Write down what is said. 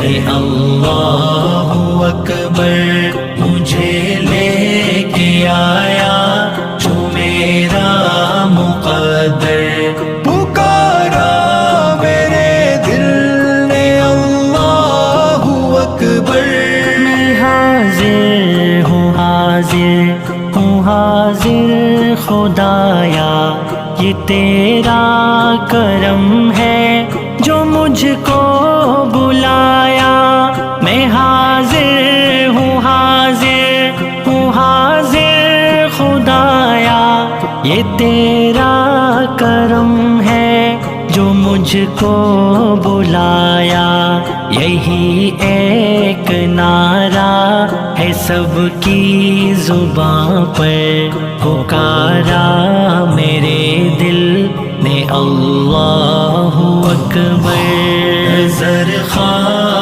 اللہ اکبر مجھے لے کے آیا جو میرا مقدر، پکارا میرے دل نے اللہ اکبر۔ میں حاضر ہوں حاضر خدایا، یہ تیرا کرم ہے جو مجھ کو بلایا۔ میں حاضر ہوں حاضر خدایا، یہ تیرا کرم ہے جو مجھ کو بلایا۔ یہی ایک نعرہ ہے سب کی زباں پر، پکارا میرے دل نے اللہ اکبر۔ نظر خواب